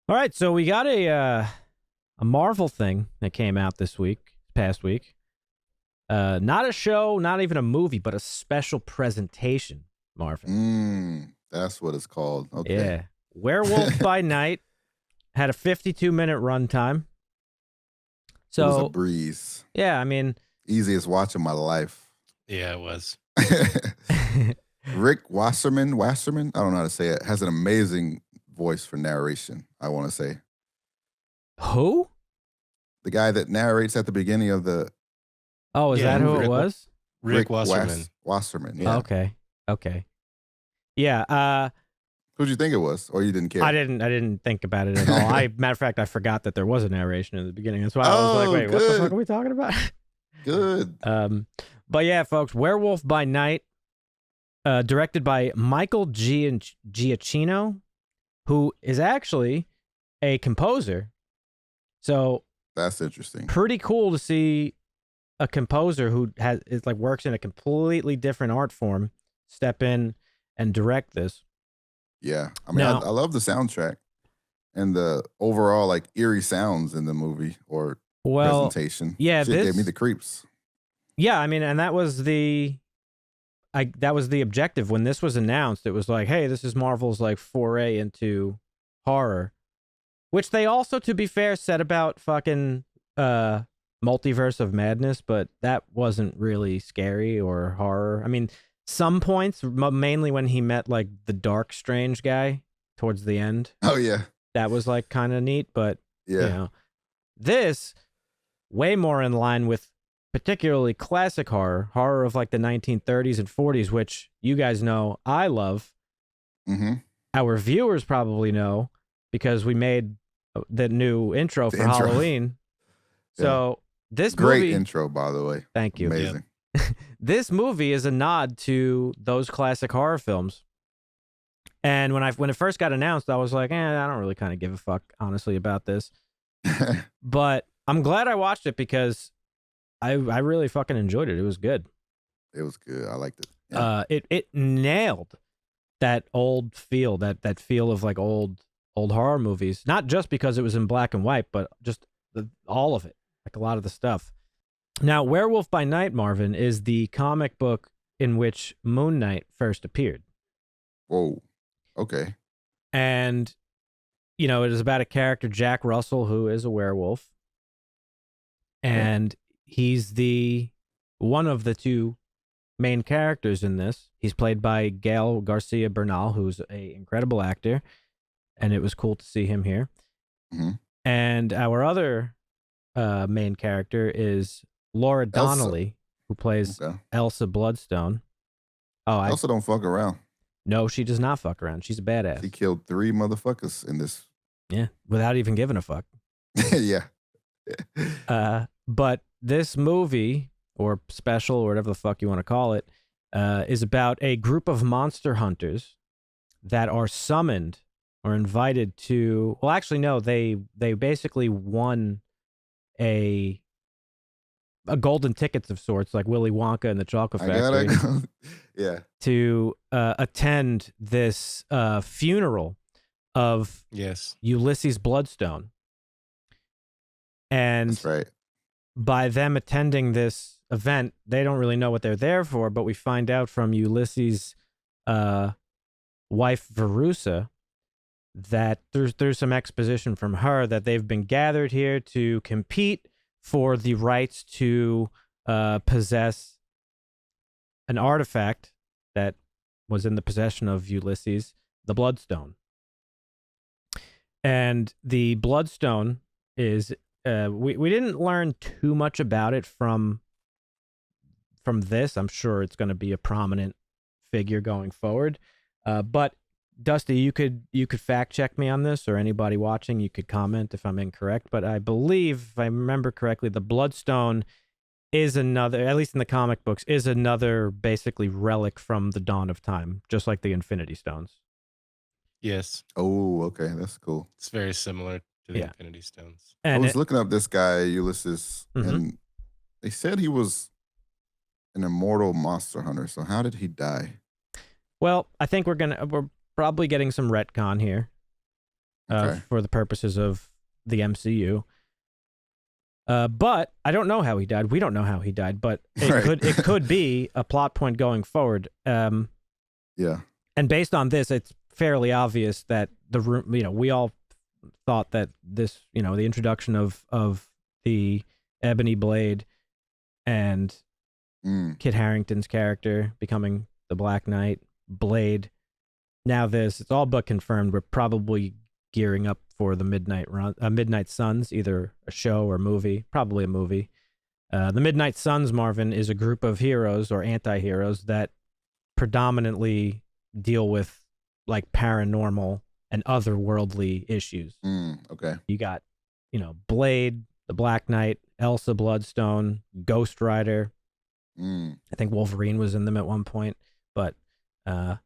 All right, so we got a Marvel thing that came out past week. Not a show, not even a movie, but a special presentation, Marvin. That's what it's called. Okay. Yeah. Werewolf by Night had a 52-minute runtime. It was a So, breeze. yeah, I mean, Easiest watch of my life. Yeah, it was. Rick Wasserman, I don't know how to say it, has an amazing voice for narration, I want to say. who? The guy that narrates at the beginning of the Oh, is that who it was? Rick Wasserman. Wasserman, yeah. Okay. Yeah, Who'd you think it was? Or you didn't care? I didn't think about it at all. Matter of fact, I forgot that there was a narration in the beginning. That's why I was like, wait, what the fuck are we talking about? Good. But yeah, folks, Werewolf by Night, directed by Michael Giacchino, who is actually a composer. So That's interesting. pretty cool to see a composer who works in a completely different art form step in and direct this. Yeah. I mean, Now- I love the soundtrack and the overall like eerie sounds in the movie or Well, presentation. yeah, Shit gave me the creeps. yeah, I mean, and that was the objective when this was announced. It was like, hey, this is Marvel's like foray into horror, which they also, to be fair, said about fucking Multiverse of Madness, but that wasn't really scary or horror. I mean, some points, mainly when he met like the Dark Strange guy towards the end, Oh yeah. that was like kind of neat. But Yeah. you know, this way more in line with particularly classic horror of like the 1930s and 40s, which you guys know I love. Mm-hmm. Our viewers probably know because we made the new intro for intro. Halloween. So this Great movie, intro, by the way. thank you. Amazing. This movie is a nod to those classic horror films. And when it first got announced, I was like, I don't really kind of give a fuck, honestly, about this. But I'm glad I watched it because I really fucking enjoyed it. It was good. It was good. I liked it. Yeah. It nailed that old feel, that feel of like old horror movies. Not just because it was in black and white, but just all of it, like a lot of the stuff. Now, Werewolf by Night, Marvin, is the comic book in which Moon Knight first appeared. Whoa. Okay. And, it is about a character, Jack Russell, who is a werewolf. And he's one of the two main characters in this. He's played by Gael Garcia Bernal, who's an incredible actor. And it was cool to see him here. Mm-hmm. And our other main character is Laura Donnelly, who plays Elsa Bloodstone. Oh, Elsa don't fuck around. No, she does not fuck around. She's a badass. She killed 3 motherfuckers in this. Yeah, without even giving a fuck. Yeah. But this movie, or special, or whatever the fuck you want to call it, is about a group of monster hunters that are summoned or invited to. Well, actually, no. They basically won a golden tickets of sorts, like Willy Wonka and the Chocolate Factory. Yeah. To attend this funeral of Ulysses Bloodstone. And that's right. By them attending this event, they don't really know what they're there for, but we find out from Ulysses' wife, Verusa, that there's some exposition from her that they've been gathered here to compete for the rights to possess an artifact that was in the possession of Ulysses, the Bloodstone. And the Bloodstone is, we didn't learn too much about it from this. I'm sure it's going to be a prominent figure going forward. But Dusty, you could fact check me on this, or anybody watching, you could comment if I'm incorrect. But I believe, if I remember correctly, the Bloodstone is another, at least in the comic books, is another basically relic from the dawn of time, just like the Infinity Stones. Yes. Oh, okay. That's cool. It's very similar to the Infinity Stones. And I was looking up this guy, Ulysses, and they said he was an immortal monster hunter. So how did he die? Well, I think we're probably getting some retcon here. Okay. for the purposes of the MCU. But I don't know how he died. We don't know how he died, but it could be a plot point going forward. Yeah. And based on this, it's fairly obvious that the room, we all thought that this, the introduction of the Ebony Blade and Kit Harington's character becoming the Black Knight, Blade. Now this, it's all but confirmed. We're probably gearing up for the Midnight Suns, either a show or movie, probably a movie. The Midnight Suns, Marvin, is a group of heroes or anti-heroes that predominantly deal with like paranormal and otherworldly issues. Okay. You got, Blade, the Black Knight, Elsa Bloodstone, Ghost Rider. I think Wolverine was in them at one point, but I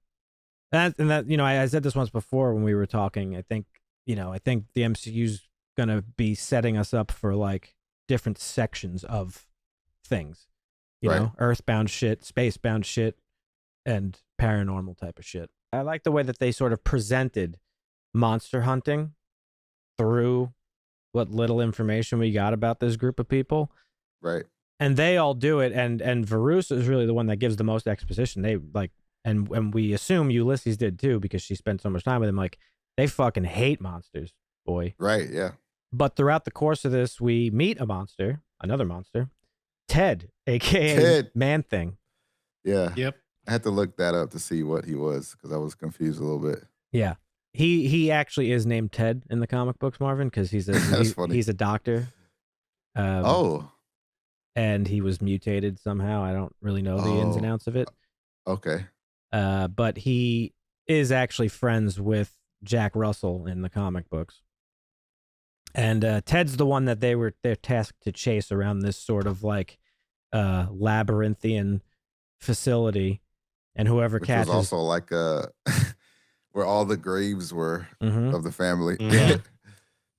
said this once before when we were talking. I think the MCU's gonna be setting us up for like different sections of things, know, earthbound shit, spacebound shit, and paranormal type of shit. I like the way that they sort of presented monster hunting through what little information we got about this group of people. Right. And they all do it, and Verussa is really the one that gives the most exposition. They like, and we assume Ulysses did too because she spent so much time with him. Like, they fucking hate monsters, boy. Right. Yeah. But throughout the course of this, we meet another monster, Ted, aka Ted. Man Thing. Yeah. Yep. I had to look that up to see what he was because I was confused a little bit. Yeah, he actually is named Ted in the comic books, Marvin, because he's a doctor. And he was mutated somehow. I don't really know the ins and outs of it. Okay. But he is actually friends with Jack Russell in the comic books. And Ted's the one that they're tasked to chase around this sort of like labyrinthian facility, and whoever Which catches was also like where all the graves were of the family. Yeah.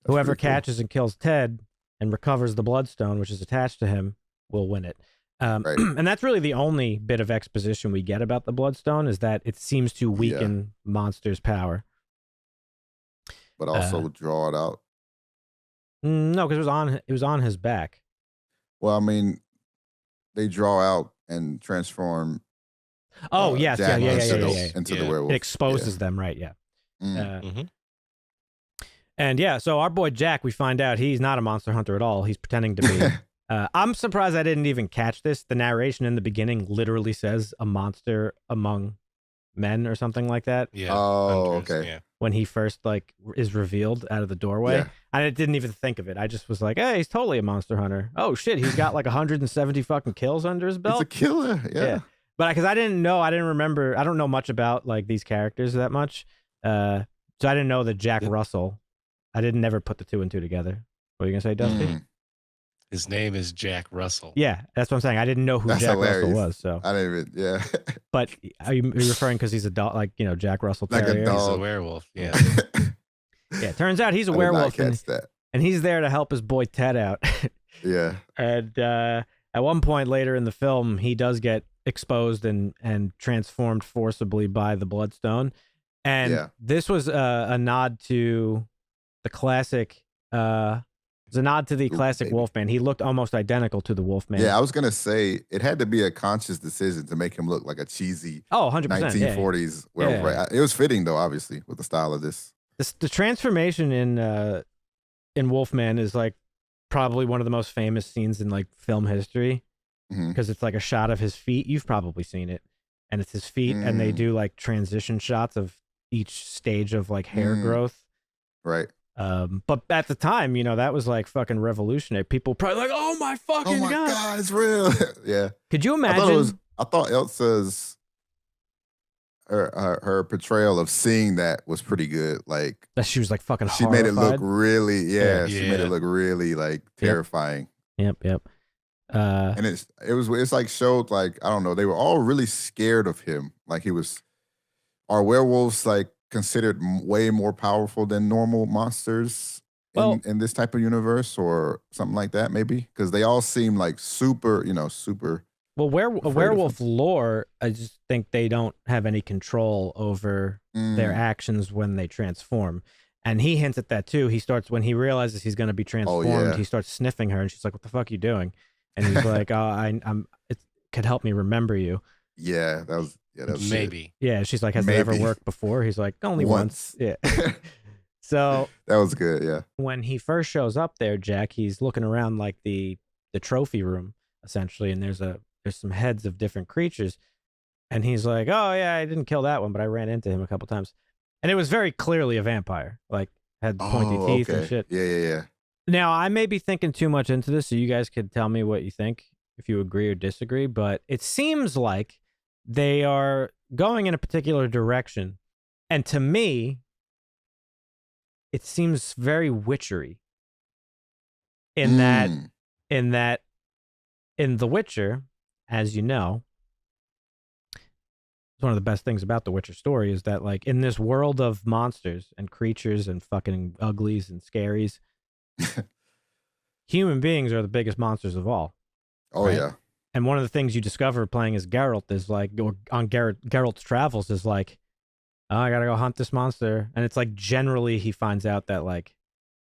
Whoever catches and kills Ted and recovers the bloodstone, which is attached to him, will win it. Right. And that's really the only bit of exposition we get about the bloodstone, is that it seems to weaken monsters' power. But also draw it out. No, because it was on his back. Well, I mean, they draw out and transform. Oh, yes, Jack yeah. into the werewolf. It exposes them, right? Yeah. Mm-hmm. And so our boy Jack, we find out he's not a monster hunter at all. He's pretending to be. I'm surprised I didn't even catch this. The narration in the beginning literally says a monster among men or something like that. Yeah. Oh, hunters, okay. Yeah. When he first like is revealed out of the doorway. Yeah. I didn't even think of it. I just was like, hey, he's totally a monster hunter. Oh shit, he's got like 170 fucking kills under his belt. It's a killer. Yeah. But because I didn't remember, I don't know much about like these characters that much. So I didn't know that Jack Russell, I didn't never put the two and two together. What are you gonna say, Dusty? His name is Jack Russell. Yeah, that's what I'm saying. I didn't know who That's Jack hilarious. Russell was. So I didn't even, yeah. But are you referring because he's a dog, like, Jack Russell Like a Terrier? dog. He's a werewolf. Yeah. Yeah, it turns out he's a I did not werewolf, catch that. and he's there to help his boy Ted out. Yeah. And at one point later in the film, he does get exposed and transformed forcibly by the Bloodstone. And this was a nod to the classic. It's a nod to the classic Wolfman. He looked almost identical to the Wolfman. Yeah, I was gonna say it had to be a conscious decision to make him look like a cheesy 100%, 1940s werewolf. Yeah. Right? It was fitting though, obviously, with the style of this. The transformation in Wolfman is like probably one of the most famous scenes in like film history, because it's like a shot of his feet. You've probably seen it, and it's his feet, and they do like transition shots of each stage of like hair growth. Right. But at the time, that was like fucking revolutionary. People probably like, oh my fucking Oh my God, it's real. Yeah. Could you imagine? I thought Elsa's her portrayal of seeing that was pretty good. Like that she was like fucking she horrified. made it look really, she made Yeah. it look really like terrifying. Yep. And it's like showed like, I don't know, they were all really scared of him. Like are werewolves like considered way more powerful than normal monsters in this type of universe or something like that, maybe? Because they all seem like super. Well, werewolf lore, I just think they don't have any control over their actions when they transform. And he hints at that too. He starts, when he realizes he's going to be transformed, yeah. he starts sniffing her, and she's like, "What the fuck are you doing?" And he's like, "Oh, I'm. It could help me remember you." Yeah, that was shit. Maybe. Yeah, she's like, "Has it ever Maybe. worked before?" He's like, "Only once." Yeah. So that was good. Yeah. when he first shows up there, Jack, he's looking around like the trophy room essentially, and there's some heads of different creatures, and he's like, "Oh yeah, I didn't kill that one, but I ran into him a couple times," and it was very clearly a vampire, like had pointy teeth and shit. Yeah. Now I may be thinking too much into this, so you guys could tell me what you think if you agree or disagree, but it seems like they are going in a particular direction, and to me, it seems very witchery. In that in The Witcher, as you know, one of the best things about the Witcher story is that, like, in this world of monsters and creatures and fucking uglies and scaries, human beings are the biggest monsters of all. Oh right? yeah. And one of the things you discover playing as Geralt is like, or on Geralt's travels is like, oh, I gotta go hunt this monster, and it's like generally he finds out that like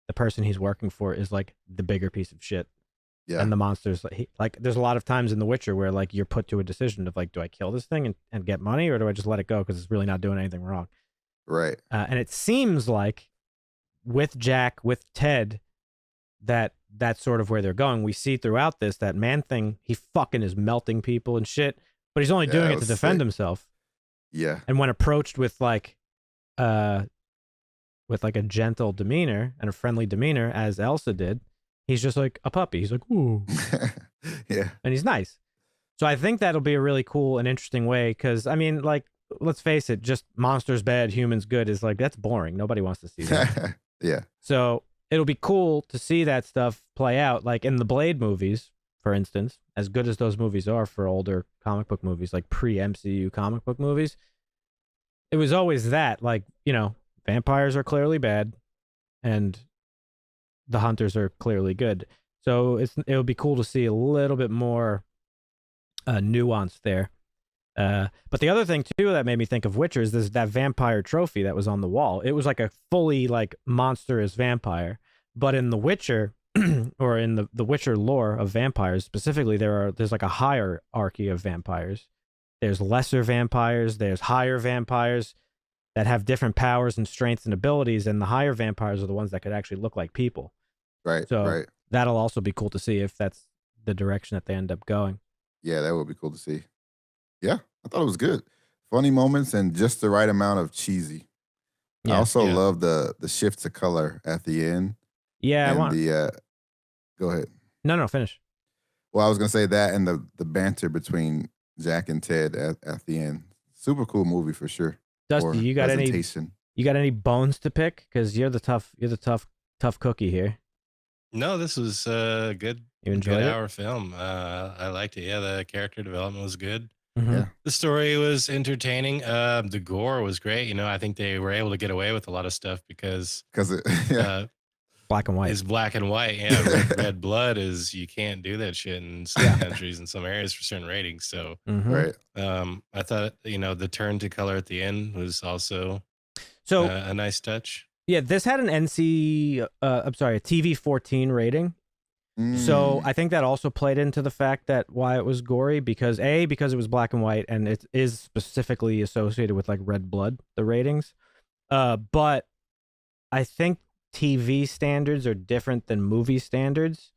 the person he's working for is like the bigger piece of shit. Yeah. And the monsters, like there's a lot of times in The Witcher where like you're put to a decision of like, do I kill this thing and get money, or do I just let it go because it's really not doing anything wrong? Right. And it seems like with Jack, with Ted, that's sort of where they're going. We see throughout this that Man-Thing, he fucking is melting people and shit, but he's only doing it to defend himself. Yeah. And when approached with like a gentle demeanor and a friendly demeanor, as Elsa did, he's just like a puppy. He's like, ooh. Yeah. And he's nice. So I think that'll be a really cool and interesting way, because, I mean, like, let's face it, just monsters bad, humans good is like, that's boring. Nobody wants to see that. Yeah. So it'll be cool to see that stuff play out. Like in the Blade movies, for instance, as good as those movies are for older comic book movies, like pre-MCU comic book movies, it was always that, like, you know, vampires are clearly bad and the hunters are clearly good. So it'll be cool to see a little bit more nuance there. But the other thing too that made me think of Witcher is that vampire trophy that was on the wall. It was like a fully like monstrous vampire. But in The Witcher, or in the Witcher lore of vampires specifically, there's like a hierarchy of vampires. There's lesser vampires, there's higher vampires that have different powers and strengths and abilities, and the higher vampires are the ones that could actually look like people. Right. So right. that'll also be cool to see if that's the direction that they end up going. Yeah, that would be cool to see. Yeah, I thought it was good. Funny moments and just the right amount of cheesy. Yeah. I also love the shift to color at the end. Yeah, and go ahead. No, finish. Well, I was gonna say that and the banter between Jack and Ted at the end. Super cool movie for sure. Dusty, you got any bones to pick? Because you're the tough cookie here. No, this was good. You enjoyed good it? hour film. I liked it. Yeah, the character development was good. Mm-hmm. Yeah. The story was entertaining. The gore was great. You know, I think they were able to get away with a lot of stuff because black and white. It's black and white. Yeah, red blood is, you can't do that shit in some countries and some areas for certain ratings. So, right. I thought, you know, the turn to color at the end was also a nice touch. Yeah, this had an a TV 14 rating. So I think that also played into the fact that why it was gory, because it was black and white, and it is specifically associated with like red blood, the ratings. But I think TV standards are different than movie standards.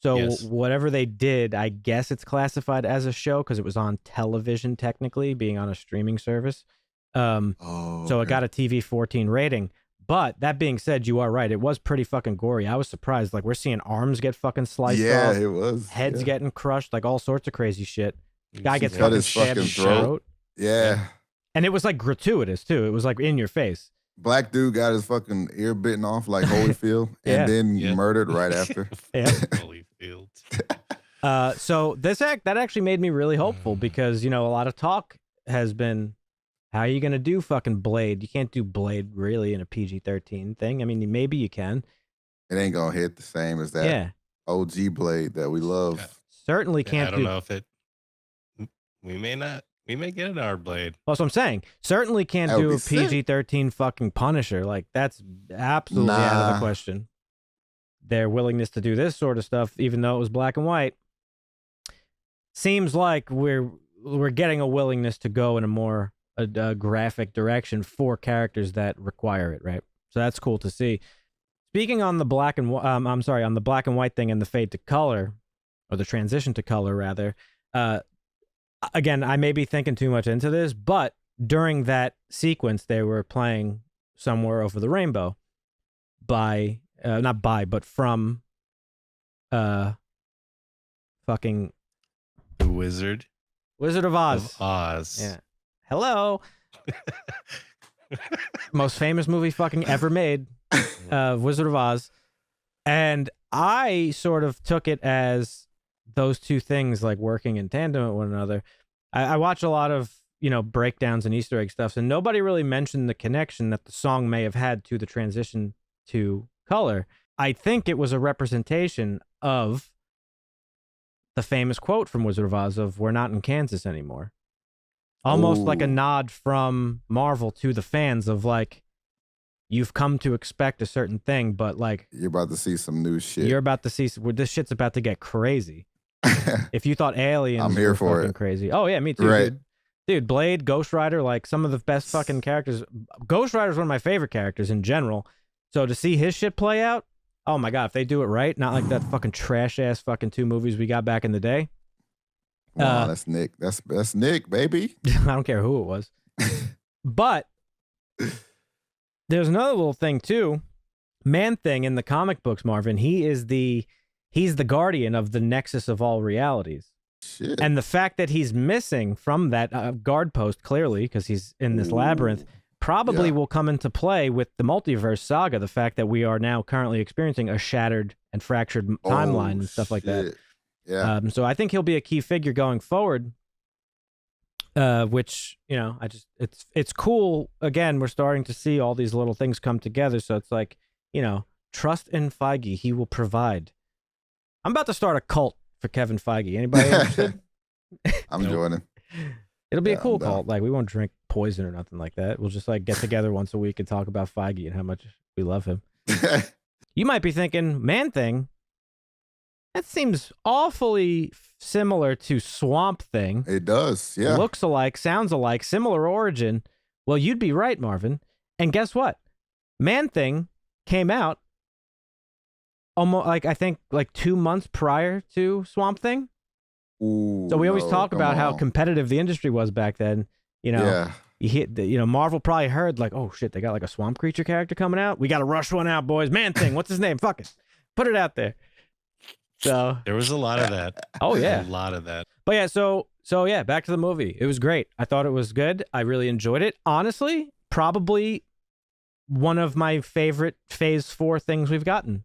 So whatever they did, I guess it's classified as a show because it was on television, technically being on a streaming service. So it got a TV 14 rating. But that being said, you are right. It was pretty fucking gory. I was surprised. Like, we're seeing arms get fucking sliced off. Yeah, it was. Heads getting crushed, like all sorts of crazy shit. Guy gets cut fucking his stabbed in the throat. throat. Yeah. And it was like gratuitous too. It was like in your face. Black dude got his fucking ear bitten off like Holyfield and then murdered right after. Holyfield. So that actually made me really hopeful because, you know, a lot of talk has been, how are you going to do fucking Blade? You can't do Blade really in a PG-13 thing. I mean, maybe you can. It ain't going to hit the same as that OG Blade that we love. Certainly can't I don't know if it, we may not We may get an our Blade. Well, that's what I'm saying. Certainly can't That would do be a sick. PG-13 fucking Punisher. Like, that's absolutely out of the Nah. question. Their willingness to do this sort of stuff, even though it was black and white, seems like we're getting a willingness to go in a more graphic direction for characters that require it, right? So that's cool to see. Speaking on the black and on the black and white thing and the fade to color, or the transition to color rather. Again, I may be thinking too much into this, but during that sequence, they were playing "Somewhere Over the Rainbow" by but from fucking The Wizard of Oz. of Oz. Yeah. Hello. Most famous movie fucking ever made, Wizard of Oz. And I sort of took it as those two things like working in tandem with one another. I watch a lot of, breakdowns and Easter egg stuff, and nobody really mentioned the connection that the song may have had to the transition to color. I think it was a representation of the famous quote from Wizard of Oz of "We're not in Kansas anymore." Almost like a Ooh. nod from Marvel to the fans of like, you've come to expect a certain thing, but like You're about to see some new shit. you're about to see this shit's about to get crazy. If you thought Aliens I'm here were for fucking it. crazy. Oh yeah, me too, Right. dude. Blade, Ghost Rider, like some of the best fucking characters. Ghost Rider is one of my favorite characters in general. So to see his shit play out, oh my god, if they do it right, not like that fucking trash ass fucking 2 movies we got back in the day. Wow, that's Nick. That's Nick, baby. I don't care who it was. But there's another little thing too. Man-Thing in the comic books, Marvin, he's the guardian of the nexus of all realities. Shit. And the fact that he's missing from that guard post, clearly, because he's in this labyrinth, probably will come into play with the multiverse saga. The fact that we are now currently experiencing a shattered and fractured timeline and stuff like that. Yeah. So I think he'll be a key figure going forward. Which it's cool. Again, we're starting to see all these little things come together. So it's like, trust in Feige. He will provide. I'm about to start a cult for Kevin Feige. Anybody interested? I'm joining. It'll be a cool I'm down. cult. Like, we won't drink poison or nothing like that. We'll just like get together once a week and talk about Feige and how much we love him. You might be thinking, Man-Thing, that seems awfully similar to Swamp Thing. It does. Yeah. Looks alike, sounds alike, similar origin. Well, you'd be right, Marvin. And guess what? Man-Thing came out almost I think 2 months prior to Swamp Thing. Ooh, So we always no, talk come about how on. competitive the industry was back then. Yeah. You hit Marvel probably heard like, oh shit, they got like a swamp creature character coming out. We got to rush one out, boys. Man-Thing, what's his name? Fuck it, put it out there. So There was a lot of that. oh yeah, A lot of that. but yeah. So yeah, back to the movie. It was great. I thought it was good. I really enjoyed it. Honestly, probably one of my favorite Phase 4 things we've gotten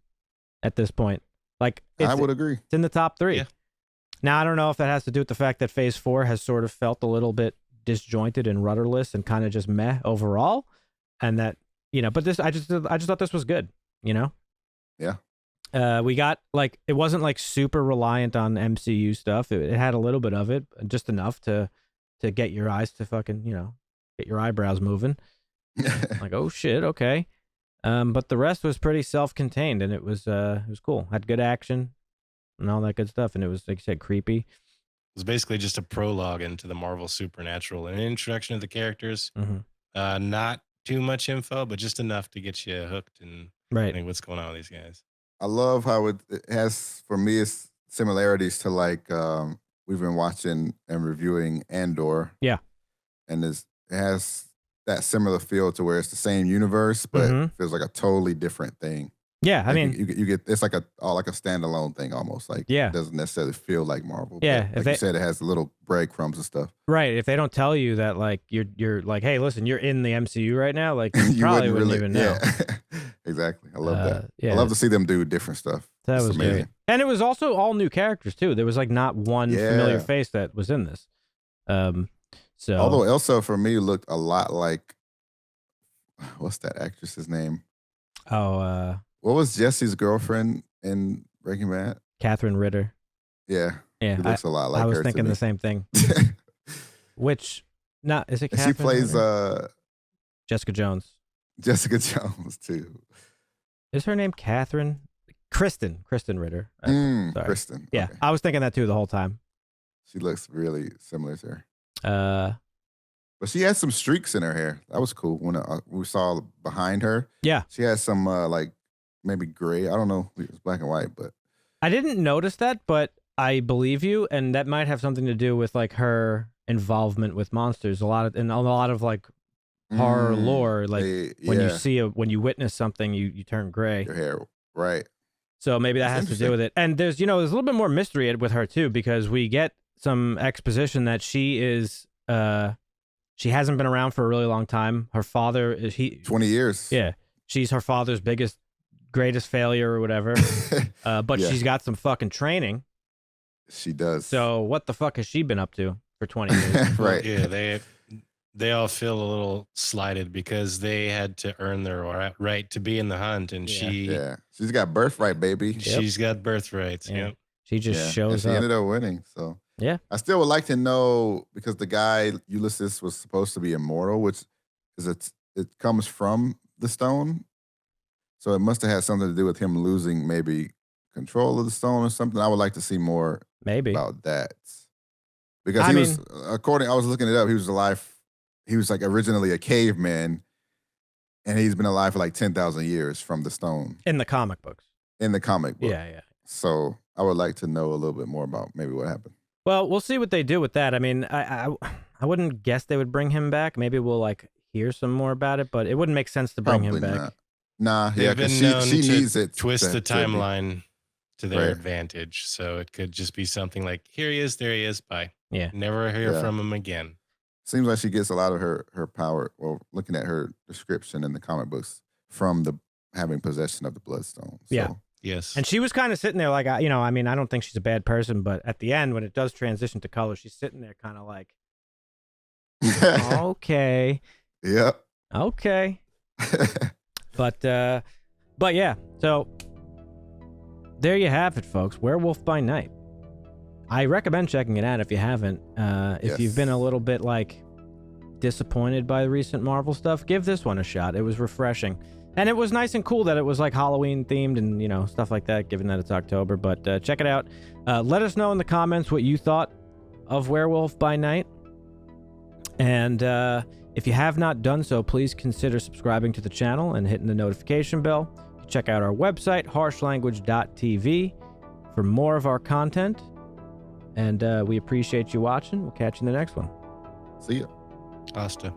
at this point. Like, I would agree. it's in the top 3. Yeah. Now, I don't know if that has to do with the fact that Phase 4 has sort of felt a little bit disjointed and rudderless and kind of just meh overall, and that but this I just thought this was good. Yeah. We got like, it wasn't like super reliant on MCU stuff. It had a little bit of it, just enough to get your eyes to fucking get your eyebrows moving. Like, oh shit, okay. But the rest was pretty self-contained, and it was cool. Had good action and all that good stuff, and it was, like you said, creepy. It was basically just a prologue into the Marvel Supernatural, an introduction of the characters. Mm-hmm. Not too much info, but just enough to get you hooked and Right. think what's going on with these guys. I love how it has, for me, it's similarities to like we've been watching and reviewing Andor. Yeah. And it has that similar feel to where it's the same universe, but Mhm. it feels like a totally different thing. Yeah, I Like, mean, you get it's like a standalone thing almost. Like, Yeah. it doesn't necessarily feel like Marvel. Yeah, but if like they- you said, it has little breadcrumbs and stuff. right. If they don't tell you that, like, you're like, hey, listen, you're in the MCU right now, like, you probably wouldn't even know. Yeah. Exactly. I love that. Yeah, I love to see them do different stuff. that It's was amazing. great. And it was also all new characters too. There was like not one familiar Yeah. face that was in this. So Although Elsa for me looked a lot like, what's that actress's name? what was Jesse's girlfriend in Breaking Bad? Catherine Ritter. Yeah, Yeah, she looks a lot like I was her. thinking to the same thing. me. Which, not is it? And she Catherine plays Ritter? Jessica Jones. Jessica Jones too. Is her name Catherine? Kristen Ritter. Sorry. Kristen. Yeah, Okay. I was thinking that too the whole time. She looks really similar to her. But she has some streaks in her hair. That was cool when we saw behind her. Yeah. She has some like maybe gray. I don't know. It's black and white, but I didn't notice that, but I believe you, and that might have something to do with like her involvement with monsters. A lot of like horror lore, like when you witness something, you turn gray. Your hair, right? So maybe that has to do with it. And there's there's a little bit more mystery with her too, because we get some exposition that she hasn't been around for a really long time. Her father 20 years. Yeah, she's her father's greatest failure or whatever. But she's got some fucking training. She does. So what the fuck has she been up to for 20 years? Right. Yeah, they all feel a little slighted because they had to earn their right to be in the hunt, and she's got birthright, baby. She's got birthrights. Yeah. Yep. She just shows and she up. ended up winning. So yeah, I still would like to know, because the guy Ulysses was supposed to be immortal, which is it comes from the stone. So it must have had something to do with him losing maybe control of the stone or something. I would like to see more about that. Because I was looking it up, he was alive. He was like originally a caveman, and he's been alive for like 10,000 years from the stone. In the comic books. Yeah. So I would like to know a little bit more about maybe what happened. Well, we'll see what they do with that. I mean, I wouldn't guess they would bring him back. Maybe we'll like hear some more about it, but it wouldn't make sense to bring him back. Not. Nah, yeah, because she needs it. Twist the timeline to their advantage. So it could just be something like, here he is, there he is, bye. Yeah. Never hear from him again. Seems like she gets a lot of her power, well, looking at her description in the comic books, from having possession of the Bloodstone. So. Yeah. Yes. And she was kind of sitting there like, I mean, I don't think she's a bad person, but at the end, when it does transition to color, she's sitting there kind of like, okay. Yep. Okay. But yeah, so there you have it, folks. Werewolf by Night. I recommend checking it out if you haven't. If you've been a little bit like disappointed by the recent Marvel stuff, give this one a shot. It was refreshing. And it was nice and cool that it was like Halloween themed and, stuff like that, given that it's October. But check it out. Let us know in the comments what you thought of Werewolf by Night. And if you have not done so, please consider subscribing to the channel and hitting the notification bell. Check out our website, harshlanguage.tv, for more of our content. And we appreciate you watching. We'll catch you in the next one. See ya. Hasta.